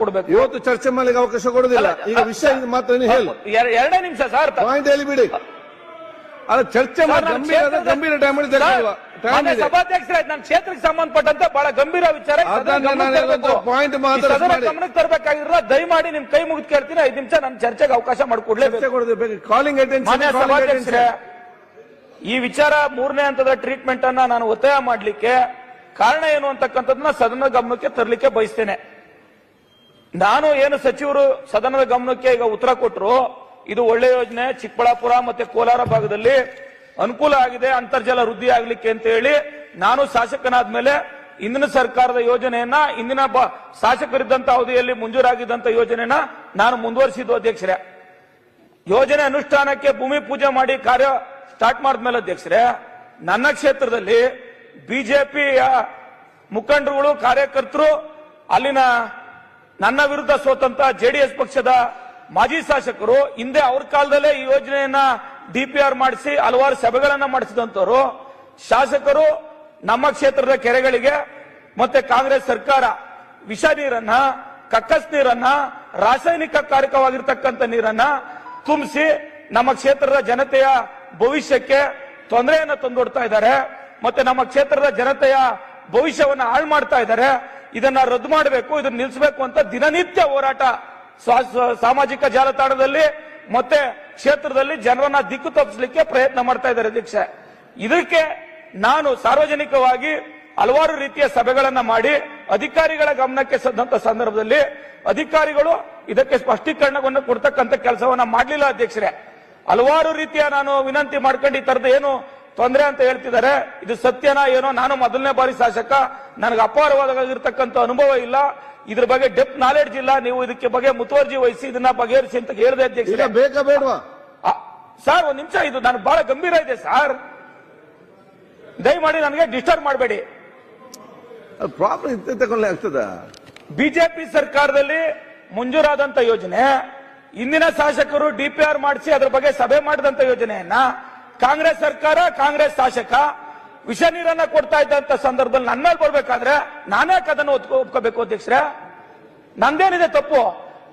ಕೊಡ್ಬೇಕು. ಇವತ್ತು ಚರ್ಚೆ ಮಾಡಲಿಕ್ಕೆ ಅವಕಾಶ ಕೊಡುದಿಲ್ಲ. ಈಗ ವಿಷಯ ಮಾತ್ರ ಹೇಳಿ. 2 ನಿಮಿಷ ಸರ್, ಪಾಯಿಂಟ್ ಹೇಳಿ ಬಿಡಿ. ಅಲ್ಲ, ಚರ್ಚೆ ಗಂಭೀರ ಸಭಾಧ್ಯಕ್ಷರೇ, ನನ್ನ ಕ್ಷೇತ್ರಕ್ಕೆ ಸಂಬಂಧಪಟ್ಟಂತೆ ಬಹಳ ಗಂಭೀರ ವಿಚಾರ ಪಾಯಿಂಟ್ ಗಮನಕ್ಕೆ ತರಬೇಕಾಗಿರೋ ದಯಮಾಡಿ ನಿಮ್ ಕೈ ಮುಗಿದು ಕೇಳ್ತೀನಿ. 5 ನಿಮಿಷ ನನ್ನ ಚರ್ಚೆಗೆ ಅವಕಾಶ ಮಾಡಿಕೊಡ್ಲೇಬೇಕು. ಕಾಲಿಂಗ್ ಸಭಾಧ್ಯಕ್ಷರೇ, ಈ ವಿಚಾರ 3ನೇ ಹಂತದ ಟ್ರೀಟ್ಮೆಂಟ್ ಅನ್ನ ನಾನು ಒತ್ತಾಯ ಮಾಡಲಿಕ್ಕೆ ಕಾರಣ ಏನು ಅಂತಕ್ಕಂಥದ್ದನ್ನ ಸದನದ ಗಮನಕ್ಕೆ ತರಲಿಕ್ಕೆ ಬಯಸ್ತೇನೆ. ನಾನು ಏನು ಸಚಿವರು ಸದನದ ಗಮನಕ್ಕೆ ಈಗ ಉತ್ತರ ಕೊಟ್ಟರು, ಇದು ಒಳ್ಳೆ ಯೋಜನೆ, ಚಿಕ್ಕಬಳ್ಳಾಪುರ ಮತ್ತೆ ಕೋಲಾರ ಭಾಗದಲ್ಲಿ ಅನುಕೂಲ ಆಗಿದೆ ಅಂತರ್ಜಲ ವೃದ್ಧಿ ಆಗ್ಲಿಕ್ಕೆ ಅಂತ ಹೇಳಿ ನಾನು ಶಾಸಕನಾದ್ಮೇಲೆ ಇಂದಿನ ಸರ್ಕಾರದ ಯೋಜನೆಯನ್ನ ಇಂದಿನ ಶಾಸಕರಿದ್ದಂತ ಅವಧಿಯಲ್ಲಿ ಮಂಜೂರಾಗಿದ್ದಂತ ಯೋಜನೆಯನ್ನ ನಾನು ಮುಂದುವರಿಸಿದ್ದು ಅಧ್ಯಕ್ಷರೇ. ಯೋಜನೆ ಅನುಷ್ಠಾನಕ್ಕೆ ಭೂಮಿ ಪೂಜೆ ಮಾಡಿ ಕಾರ್ಯ ಸ್ಟಾರ್ಟ್ ಮಾಡಿದ್ಮೇಲೆ ಅಧ್ಯಕ್ಷರೇ, ನನ್ನ ಕ್ಷೇತ್ರದಲ್ಲಿ ಬಿಜೆಪಿಯ ಮುಖಂಡರುಗಳು, ಕಾರ್ಯಕರ್ತರು, ಅಲ್ಲಿನ ನನ್ನ ವಿರುದ್ಧ ಸೋತಂತ ಜೆಡಿಎಸ್ ಪಕ್ಷದ ಮಾಜಿ ಶಾಸಕರು ಹಿಂದೆ ಅವ್ರ ಕಾಲದಲ್ಲೇ ಈ ಯೋಜನೆಯನ್ನ ಡಿಪಿಆರ್ ಮಾಡಿಸಿ ಹಲವಾರು ಸಭೆಗಳನ್ನ ಮಾಡಿಸಿದಂತವರು ಶಾಸಕರು ನಮ್ಮ ಕ್ಷೇತ್ರದ ಕೆರೆಗಳಿಗೆ ಮತ್ತೆ ಕಾಂಗ್ರೆಸ್ ಸರ್ಕಾರ ವಿಷ ನೀರನ್ನ, ಕಕ್ಕಸ್ ನೀರನ್ನ, ರಾಸಾಯನಿಕ ಕಾರಕವಾಗಿರ್ತಕ್ಕಂಥ ನೀರನ್ನ ತುಂಬಿಸಿ ನಮ್ಮ ಕ್ಷೇತ್ರದ ಜನತೆಯ ಭವಿಷ್ಯಕ್ಕೆ ತೊಂದರೆಯನ್ನು ತಂದೊಡ್ತಾ ಇದ್ದಾರೆ. ಮತ್ತೆ ನಮ್ಮ ಕ್ಷೇತ್ರದ ಜನತೆಯ ಭವಿಷ್ಯವನ್ನ ಹಾಳು ಮಾಡ್ತಾ ಇದ್ದಾರೆ. ಇದನ್ನ ರದ್ದು ಮಾಡಬೇಕು, ಇದನ್ನ ನಿಲ್ಲಿಸಬೇಕು ಅಂತ ದಿನನಿತ್ಯ ಹೋರಾಟ ಸಾಮಾಜಿಕ ಜಾಲತಾಣದಲ್ಲಿ ಮತ್ತೆ ಕ್ಷೇತ್ರದಲ್ಲಿ ಜನರನ್ನ ದಿಕ್ಕು ತಪ್ಪಿಸಲಿಕ್ಕೆ ಪ್ರಯತ್ನ ಮಾಡ್ತಾ ಇದ್ದಾರೆ ಅಧ್ಯಕ್ಷ. ಇದಕ್ಕೆ ನಾನು ಸಾರ್ವಜನಿಕವಾಗಿ ಹಲವಾರು ರೀತಿಯ ಸಭೆಗಳನ್ನ ಮಾಡಿ ಅಧಿಕಾರಿಗಳ ಗಮನಕ್ಕೆ ತಂದಂತ ಸಂದರ್ಭದಲ್ಲಿ ಅಧಿಕಾರಿಗಳು ಇದಕ್ಕೆ ಸ್ಪಷ್ಟೀಕರಣವನ್ನು ಕೊಡ್ತಕ್ಕಂಥ ಕೆಲಸವನ್ನ ಮಾಡಲಿಲ್ಲ ಅಧ್ಯಕ್ಷರೇ. ಹಲವಾರು ರೀತಿಯ ನಾನು ವಿನಂತಿ ಮಾಡ್ಕೊಂಡು ಈ ತರದ ಏನು ತೊಂದರೆ ಅಂತ ಹೇಳ್ತಿದ್ದಾರೆ, ಇದು ಸತ್ಯನಾ ಏನೋ? ನಾನು ಮೊದಲನೇ ಬಾರಿ ಶಾಸಕ, ನನಗೆ ಅಪಾರವಾಗಿರ್ತಕ್ಕಂಥ ಅನುಭವ ಇಲ್ಲ, ಇದ್ರ ಬಗ್ಗೆ ಡೆಪ್ತ್ ನಾಲೆಡ್ಜ್ ಇಲ್ಲ. ನೀವು ಇದಕ್ಕೆ ಬಗ್ಗೆ ಮುತುವರ್ಜಿ ವಹಿಸಿ ಇದನ್ನ ಬಗೆಹರಿಸಿ ಅಂತ ಹೇಳಿದೆ ಅಧ್ಯಕ್ಷ. ಬೇಕಾ ಬೇಡವಾ ಸರ್? 1 ನಿಮಿಷ, ಇದು ನಾನು ಬಹಳ ಗಂಭೀರ ಇದೆ ಸರ್, ದಯಮಾಡಿ ನನಗೆ ಡಿಸ್ಟರ್ಬ್ ಮಾಡಬೇಡಿ. ಪ್ರಾಬ್ಲಮ್ ತಗೊಂಡ್ರೆ ಆಗ್ತದ. ಬಿಜೆಪಿ ಸರ್ಕಾರದಲ್ಲಿ ಮಂಜೂರಾದಂತ ಯೋಜನೆ, ಇಂದಿನ ಶಾಸಕರು ಡಿಪಿಆರ್ ಮಾಡಿಸಿ ಅದರ ಬಗ್ಗೆ ಸಭೆ ಮಾಡಿದಂತ ಯೋಜನೆಯನ್ನ ಕಾಂಗ್ರೆಸ್ ಸರ್ಕಾರ, ಕಾಂಗ್ರೆಸ್ ಶಾಸಕ ವಿಷ ನೀರನ್ನ ಕೊಡ್ತಾ ಇದ್ದಂತ ಸಂದರ್ಭದಲ್ಲಿ ನನ್ನ ಮೇಲೆ ಬರ್ಬೇಕಾದ್ರೆ ನಾನ್ಯಾಕೆ ಅದನ್ನು ಒಪ್ಕೋಬೇಕು ಅಧ್ಯಕ್ಷರೇ? ನಂದೇನಿದೆ ತಪ್ಪು?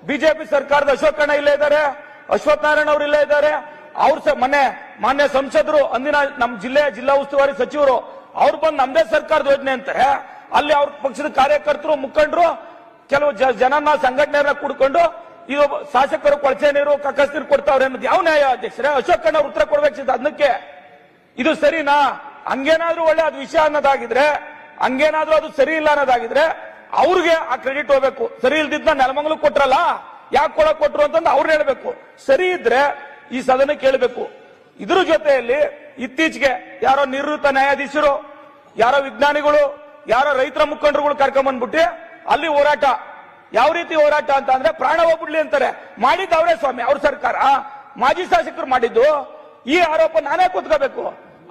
ಬಿಜೆಪಿ ಸರ್ಕಾರದ ಅಶೋಕಣ್ಣ ಇಲ್ಲೇ ಇದ್ದಾರೆ, ಅಶ್ವಥ್ ನಾರಾಯಣ ಅವರು ಇಲ್ಲೇ ಇದ್ದಾರೆ, ಅವ್ರು ಮಾನ್ಯ ಸಂಸದರು, ಅಂದಿನ ನಮ್ಮ ಜಿಲ್ಲಾ ಉಸ್ತುವಾರಿ ಸಚಿವರು, ಅವ್ರು ಬಂದು ನಮ್ದೇ ಸರ್ಕಾರದ ಯೋಜನೆ ಅಂತಾರೆ. ಅಲ್ಲಿ ಅವ್ರ ಪಕ್ಷದ ಕಾರ್ಯಕರ್ತರು, ಮುಖಂಡರು, ಕೆಲವು ಜನನ ಸಂಘಟನೆಯನ್ನ ಕೂಡ್ಕೊಂಡು ಇದು ಶಾಸಕರು ಕೊಳಚೆ ನೀರು, ಕಕ್ಕಸ್ ನೀರು ಕೊಡ್ತಾವ್ರೆ ಅನ್ನೋದು ಯಾವ ನ್ಯಾಯ ಅಧ್ಯಕ್ಷರೇ? ಅಶೋಕಣ್ಣ ಅವ್ರು ಉತ್ತರ ಕೊಡ್ಬೇಕಿತ್ತು ಅದಕ್ಕೆ. ಇದು ಸರಿನಾ? ಹಂಗೇನಾದ್ರೂ ಒಳ್ಳೆ ಅದು ವಿಷಯ ಅನ್ನೋದಾಗಿದ್ರೆ, ಹಂಗೇನಾದ್ರೂ ಅದು ಸರಿ ಇಲ್ಲ ಅನ್ನೋದಾಗಿದ್ರೆ ಅವ್ರಿಗೆ ಆ ಕ್ರೆಡಿಟ್ ಹೋಗ್ಬೇಕು. ಸರಿ ಇಲ್ದಿದ್ದ ನೆಲಮಂಗಲ ಕೊಟ್ರಲ್ಲ, ಯಾಕೆ ಕೊಟ್ರು ಅಂತಂದು ಅವ್ರು ಹೇಳ್ಬೇಕು. ಸರಿ ಇದ್ರೆ ಈ ಸದನಕ್ಕೆ ಹೇಳ್ಬೇಕು. ಇದ್ರ ಜೊತೆಯಲ್ಲಿ ಇತ್ತೀಚೆಗೆ ಯಾರೋ ನಿವೃತ್ತ ನ್ಯಾಯಾಧೀಶರು, ಯಾರೋ ವಿಜ್ಞಾನಿಗಳು, ಯಾರೋ ರೈತರ ಮುಖಂಡರುಗಳು ಕರ್ಕೊಂಡ್ಬಂದ್ಬಿಟ್ಟು ಅಲ್ಲಿ ಹೋರಾಟ. ಯಾವ ರೀತಿ ಹೋರಾಟ ಅಂತ ಅಂದ್ರೆ ಪ್ರಾಣ ಹೋಗ್ಬಿಡ್ಲಿ ಅಂತಾರೆ. ಮಾಡಿದ್ದು ಅವರೇ ಸ್ವಾಮಿ, ಅವ್ರ ಸರ್ಕಾರ, ಮಾಜಿ ಶಾಸಕರು ಮಾಡಿದ್ದು. ಈ ಆರೋಪ ನಾನೇ ಕೂತ್ಕೋಬೇಕು?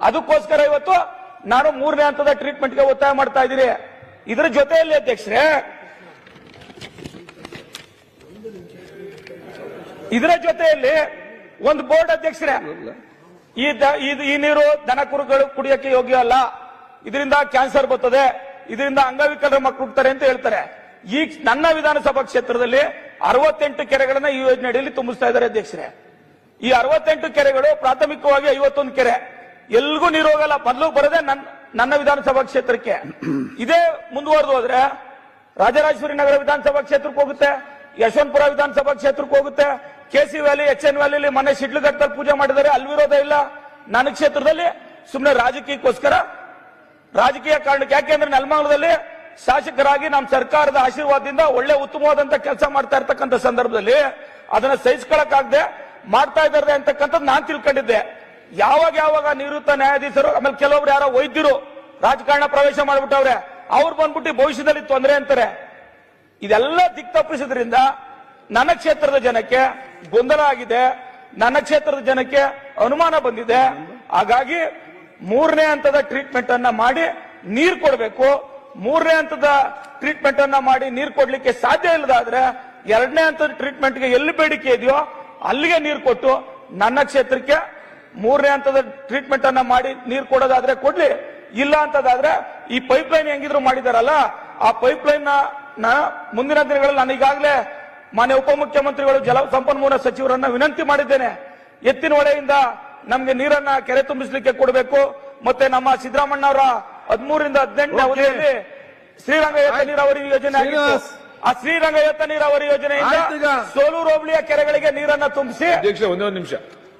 ಅದಕ್ಕೋಸ್ಕರ ಇವತ್ತು ನಾನು 3ನೇ ಹಂತದ ಟ್ರೀಟ್ಮೆಂಟ್ಗೆ ಒತ್ತಾಯ ಮಾಡ್ತಾ ಇದ್ದೀನಿ. ಇದರ ಜೊತೆಯಲ್ಲಿ ಅಧ್ಯಕ್ಷರೇ, ಇದರ ಜೊತೆಯಲ್ಲಿ ಒಂದು ಬೋರ್ಡ್ ಅಧ್ಯಕ್ಷರೇ, ಈ ನೀರು ದನ ಕುರುಗಳು ಕುಡಿಯಕ್ಕೆ ಯೋಗ್ಯ ಅಲ್ಲ, ಇದರಿಂದ ಕ್ಯಾನ್ಸರ್ ಬರ್ತದೆ, ಇದರಿಂದ ಅಂಗವಿಕಲರ ಮಕ್ಕಳು ಹುಡ್ತಾರೆ ಅಂತ ಹೇಳ್ತಾರೆ. ಈಗ ನನ್ನ ವಿಧಾನಸಭಾ ಕ್ಷೇತ್ರದಲ್ಲಿ 68 ಕೆರೆಗಳನ್ನ ಈ ಯೋಜನೆ ಅಡಿಯಲ್ಲಿ ತುಂಬಿಸ್ತಾ ಇದ್ದಾರೆ ಅಧ್ಯಕ್ಷರೇ. ಈ 68 ಕೆರೆಗಳು ಪ್ರಾಥಮಿಕವಾಗಿ 51 ಕೆರೆ, ಎಲ್ಗೂ ನೀರು ಹೋಗಲ್ಲ. ಮೊದಲು ಬರದೆ ನನ್ನ ವಿಧಾನಸಭಾ ಕ್ಷೇತ್ರಕ್ಕೆ. ಇದೇ ಮುಂದುವರೆದು ಹೋದ್ರೆ ರಾಜರಾಜೇಶ್ವರಿ ನಗರ ವಿಧಾನಸಭಾ ಕ್ಷೇತ್ರಕ್ಕೆ ಹೋಗುತ್ತೆ, ಯಶವಂತಪುರ ವಿಧಾನಸಭಾ ಕ್ಷೇತ್ರಕ್ಕೆ ಹೋಗುತ್ತೆ, ಕೆಸಿ ವ್ಯಾಲಿ, HN ವ್ಯಾಲಿ ಮೊನ್ನೆ ಶಿಡ್ಲಘಟ್ಟದಲ್ಲಿ ಪೂಜೆ ಮಾಡಿದ್ದಾರೆ, ಅಲ್ಲಿ ವಿರೋಧ ಇಲ್ಲ. ನನ್ನ ಕ್ಷೇತ್ರದಲ್ಲಿ ಸುಮ್ಮನೆ ರಾಜಕೀಯ ಕಾರಣಕ್ಕೆ, ಯಾಕೆಂದ್ರೆ ನೆಲಮಂಗಲದಲ್ಲಿ ಶಾಸಕರಾಗಿ ನಮ್ಮ ಸರ್ಕಾರದ ಆಶೀರ್ವಾದದಿಂದ ಒಳ್ಳೆ ಉತ್ತಮವಾದಂತ ಕೆಲಸ ಮಾಡ್ತಾ ಇರ್ತಕ್ಕಂಥ ಸಂದರ್ಭದಲ್ಲಿ ಅದನ್ನ ಸಹಿಸ್ಕೊಳಕ್ಕಾಗದೆ ಮಾಡ್ತಾ ಇದ್ದಾರೆ ಅಂತಕ್ಕಂಥದ್ದು ನಾನು ತಿಳ್ಕೊಂಡಿದ್ದೆ. ಯಾವಾಗ ನಿವೃತ್ತ ನ್ಯಾಯಾಧೀಶರು, ಆಮೇಲೆ ಕೆಲವೊಬ್ರು ಯಾರೋ ವೈದ್ಯರು ರಾಜಕಾರಣ ಪ್ರವೇಶ ಮಾಡ್ಬಿಟ್ಟವ್ರೆ, ಅವ್ರು ಬಂದ್ಬಿಟ್ಟು ಭವಿಷ್ಯದಲ್ಲಿ ತೊಂದರೆ ಅಂತಾರೆ. ಇದೆಲ್ಲ ದಿಕ್ತಪ್ಪಿಸೋದ್ರಿಂದ ನನ್ನ ಕ್ಷೇತ್ರದ ಜನಕ್ಕೆ ಗೊಂದಲ ಆಗಿದೆ, ನನ್ನ ಕ್ಷೇತ್ರದ ಜನಕ್ಕೆ ಅನುಮಾನ ಬಂದಿದೆ. ಹಾಗಾಗಿ 3ನೇ ಹಂತದ ಟ್ರೀಟ್ಮೆಂಟ್ ಅನ್ನ ಮಾಡಿ ನೀರು ಕೊಡಬೇಕು. 3ನೇ ಹಂತದ ಟ್ರೀಟ್ಮೆಂಟ್ ಅನ್ನ ಮಾಡಿ ನೀರು ಕೊಡ್ಲಿಕ್ಕೆ ಸಾಧ್ಯ ಇಲ್ಲದಾದ್ರೆ 2ನೇ ಹಂತದ ಟ್ರೀಟ್ಮೆಂಟ್ಗೆ ಎಲ್ಲಿ ಬೇಡಿಕೆ ಇದೆಯೋ ಅಲ್ಲಿಗೆ ನೀರು ಕೊಟ್ಟು ನನ್ನ ಕ್ಷೇತ್ರಕ್ಕೆ 3ನೇ ಹಂತದ ಟ್ರೀಟ್ಮೆಂಟ್ ಅನ್ನ ಮಾಡಿ ನೀರು ಕೊಡೋದಾದ್ರೆ ಕೊಡ್ಲಿ, ಇಲ್ಲ ಅಂತದಾದ್ರೆ ಈ ಪೈಪ್ ಲೈನ್ ಹೆಂಗಿದ್ರು ಮಾಡಿದಾರಲ್ಲ, ಆ ಪೈಪ್ ಲೈನ್ ಮುಂದಿನ ದಿನಗಳಲ್ಲಿ ನಾನು ಈಗಾಗಲೇ ಮಾನ್ಯ ಉಪಮುಖ್ಯಮಂತ್ರಿಗಳು ಜಲ ಸಂಪನ್ಮೂಲ ಸಚಿವರನ್ನ ವಿನಂತಿ ಮಾಡಿದ್ದೇನೆ. ಎತ್ತಿನ ಹೊಳೆಯಿಂದ ನಮ್ಗೆ ನೀರನ್ನ ಕೆರೆ ತುಂಬಿಸಲಿಕ್ಕೆ ಕೊಡಬೇಕು. ಮತ್ತೆ ನಮ್ಮ ಸಿದ್ದರಾಮಣ್ಣ ಅವರ 13ರಿಂದ 18ನೇ ಅವಧಿಯಲ್ಲಿ ಶ್ರೀರಂಗಯತ್ತ ನೀರಾವರಿ ಯೋಜನೆ ಆಗಿತ್ತು. ಆ ಶ್ರೀರಂಗಯತ್ತ ನೀರಾವರಿ ಯೋಜನೆಯಿಂದ ಆಯ್ತು ಈಗ. ಸೋಲೂರು ಹೋಬಳಿಯ ಕೆರೆಗಳಿಗೆ ನೀರನ್ನ ತುಂಬಿಸಿ ಅಧ್ಯಕ್ಷ ಒಂದೇ ಒಂದು ನಿಮಿಷ.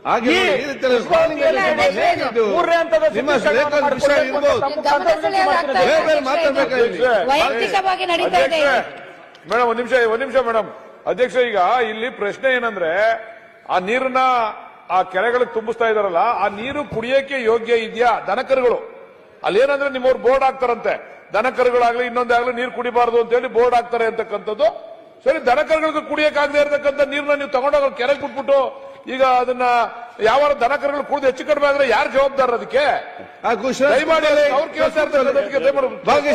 ಹಾಗೆ ಈ ಈ ರೀತಿಯಲ್ಲಿ ಇದು ಮೂರನೇ ಹಂತದ ನಿಮ್ಮ ಶುದ್ಧೀಕರಣವನ್ನು ಶ್ರೇಷ್ಠ ವಿಷಯ ಮಾಡಿಕೊಳ್ಳಬೇಕು ಅಂತ ಇರ್ಬೋದು. ತಮ್ಮ ಕಾಂಗ್ರೆಸ್ಸಿಗೆ ಮಾಡ್ತಿರೋದು. ಬೇರೆ ಬೇರೆ ಮಾತಾಡ್ಬೇಕಾಗಿಲ್ಲ. ವೈಯಕ್ತಿಕವಾಗಿ ನಡೀತಾ ಇದೆ. ಮೇಡಮ್ ಒಂದ್ ನಿಮಿಷ ಮೇಡಮ್. ಅಧ್ಯಕ್ಷ ಈಗ ಇಲ್ಲಿ ಪ್ರಶ್ನೆ ಏನಂದ್ರೆ ಆ ನೀರನ್ನ ಆ ಕೆರೆಗಳಿಗೆ ತುಂಬಿಸ್ತಾ ಇದಾರಲ್ಲ, ಆ ನೀರು ಕುಡಿಯಕ್ಕೆ ಯೋಗ್ಯ ಇದೆಯಾ? ದನಕರುಗಳು ಅಲ್ಲೇನಂದ್ರೆ ನಿಮ್ಮವ್ರು ಬೋರ್ಡ್ ಹಾಕ್ತಾರಂತೆ, ದನಕರುಗಳಾಗ್ಲಿ ಇನ್ನೊಂದಾಗ್ಲಿ ನೀರು ಕುಡಿಬಾರ್ದು ಅಂತ ಹೇಳಿ ಬೋರ್ಡ್ ಹಾಕ್ತಾರೆ ಅಂತಕ್ಕಂಥದ್ದು. ಸರಿ, ದನಕರುಗಳಿಗೆ ಕುಡಿಯಕ್ಕಾಗದೆ ಇರತಕ್ಕಂಥ ನೀರನ್ನ ನೀವು ತಗೊಂಡೋಗ ಕೆರೆಗೆ ಬಿಟ್ಬಿಟ್ಟು ಈಗ ಅದನ್ನ ಯಾವ ದನಕರುಗಳು ಕುಡಿದು ಹೆಚ್ಚು ಕಡಿಮೆ ಆದ್ರೆ ಯಾರು ಜವಾಬ್ದಾರ ಅದಕ್ಕೆ? ಆ ಕುಶಲ ದಯಮಾಡಿ ಅವ್ರು ಕೇಳ್ತಾ ಇರ್ತಾರೆ. ಭಾಗೇಶ್